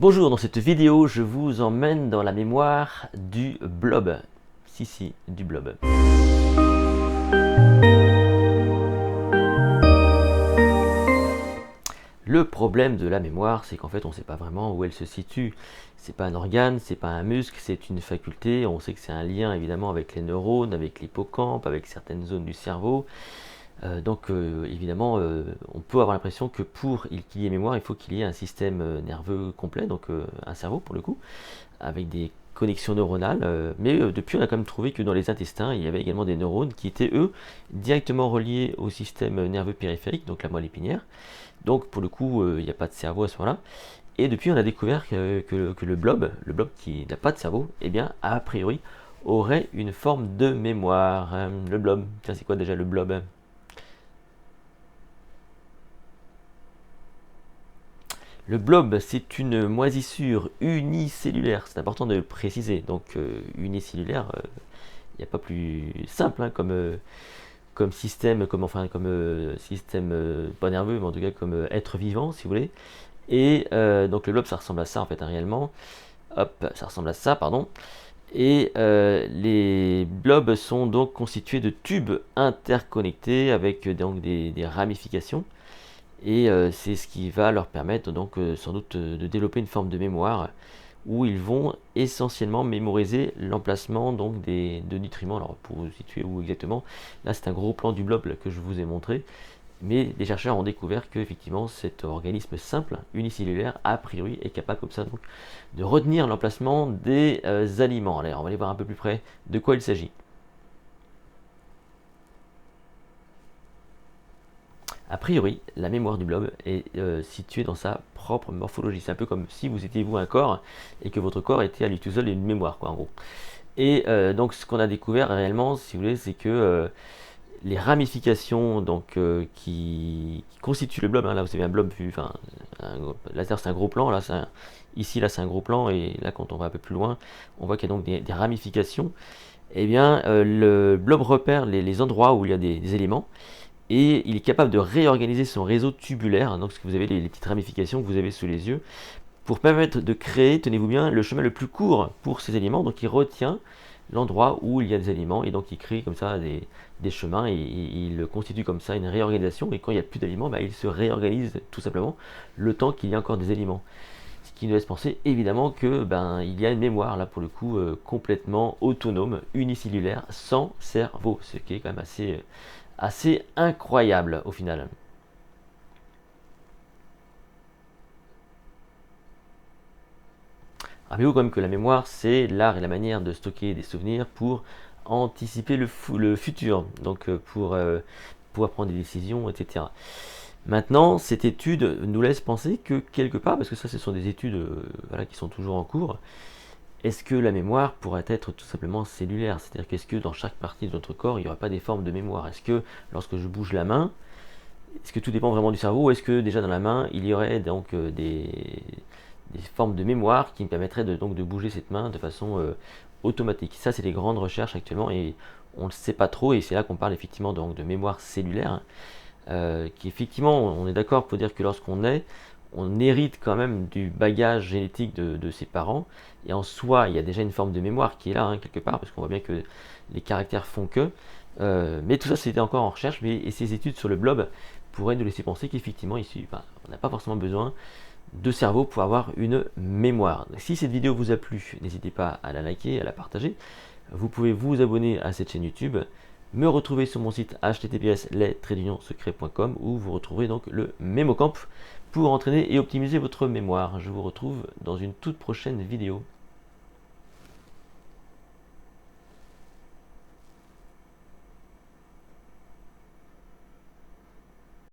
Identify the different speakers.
Speaker 1: Bonjour, dans cette vidéo, je vous emmène dans la mémoire du blob. Si, du blob. Le problème de la mémoire, c'est qu'en fait, on ne sait pas vraiment où elle se situe. C'est pas un organe, c'est pas un muscle, c'est une faculté. On sait que c'est un lien évidemment avec les neurones, avec l'hippocampe, avec certaines zones du cerveau. Évidemment, on peut avoir l'impression que pour qu'il y ait mémoire, il faut qu'il y ait un système nerveux complet, donc un cerveau pour le coup, avec des connexions neuronales. Depuis, on a quand même trouvé que dans les intestins, il y avait également des neurones qui étaient, eux, directement reliés au système nerveux périphérique, donc la moelle épinière. Donc pour le coup, il n'y a pas de cerveau à ce moment-là. Et depuis, on a découvert que le blob qui n'a pas de cerveau, eh bien, a priori, aurait une forme de mémoire. Le blob, tiens, c'est quoi déjà le blob? Le blob, c'est une moisissure unicellulaire, c'est important de le préciser. Donc unicellulaire, il n'y a pas plus simple hein, comme système, comme système pas nerveux, mais en tout cas comme être vivant, si vous voulez. Et donc le blob, ça ressemble à ça en fait, hein, réellement. Hop, ça ressemble à ça, pardon. Et les blobs sont donc constitués de tubes interconnectés avec donc des ramifications. Et c'est ce qui va leur permettre donc sans doute de développer une forme de mémoire où ils vont essentiellement mémoriser l'emplacement donc de nutriments. Alors pour vous situer où exactement, là c'est un gros plan du blob que je vous ai montré, mais les chercheurs ont découvert que effectivement cet organisme simple, unicellulaire, a priori est capable comme ça donc de retenir l'emplacement des aliments. Allez, on va aller voir un peu plus près de quoi il s'agit. A priori, la mémoire du blob est située dans sa propre morphologie. C'est un peu comme si vous étiez vous un corps et que votre corps était à lui tout seul une mémoire, quoi, en gros. Et donc, ce qu'on a découvert réellement, si vous voulez, c'est que les ramifications donc, qui constituent le blob, hein, là vous avez un blob vu, enfin, là c'est un gros plan, là, ici là c'est un gros plan, et là quand on va un peu plus loin, on voit qu'il y a donc des ramifications. Eh bien, le blob repère les endroits où il y a des éléments et il est capable de réorganiser son réseau tubulaire, donc ce que vous avez les petites ramifications que vous avez sous les yeux, pour permettre de créer, tenez-vous bien, le chemin le plus court pour ces éléments. Donc il retient l'endroit où il y a des éléments et donc il crée comme ça des chemins et il constitue comme ça une réorganisation. Et quand il n'y a plus d'aliments, il se réorganise tout simplement le temps qu'il y a encore des éléments. Ce qui nous laisse penser évidemment que il y a une mémoire là pour le coup complètement autonome, unicellulaire, sans cerveau, ce qui est quand même assez incroyable au final. Rappelez-vous quand même que la mémoire, c'est l'art et la manière de stocker des souvenirs pour anticiper le futur, donc pour pouvoir prendre des décisions, etc. Maintenant, cette étude nous laisse penser que quelque part, parce que ça ce sont des études voilà, qui sont toujours en cours, est-ce que la mémoire pourrait être tout simplement cellulaire? C'est-à-dire qu'est-ce que dans chaque partie de notre corps, il n'y aurait pas des formes de mémoire? Est-ce que lorsque je bouge la main, est-ce que tout dépend vraiment du cerveau ou est-ce que déjà dans la main, il y aurait donc des formes de mémoire qui me permettraient donc de bouger cette main de façon automatique? Ça, c'est les grandes recherches actuellement et on ne le sait pas trop et c'est là qu'on parle effectivement donc, de mémoire cellulaire qui effectivement, on est d'accord pour dire que lorsqu'on est, on hérite quand même du bagage génétique de ses parents et en soi, il y a déjà une forme de mémoire qui est là hein, quelque part parce qu'on voit bien que les caractères font que mais tout ça c'était encore en recherche et ces études sur le blob pourraient nous laisser penser qu'effectivement on n'a pas forcément besoin de cerveau pour avoir une mémoire. Si cette vidéo vous a plu, n'hésitez pas à la liker, à la partager. Vous pouvez vous abonner à cette chaîne YouTube, me retrouver sur mon site https://les-secrets.com où vous retrouverez donc le MemoCamp pour entraîner et optimiser votre mémoire. Je vous retrouve dans une toute prochaine vidéo.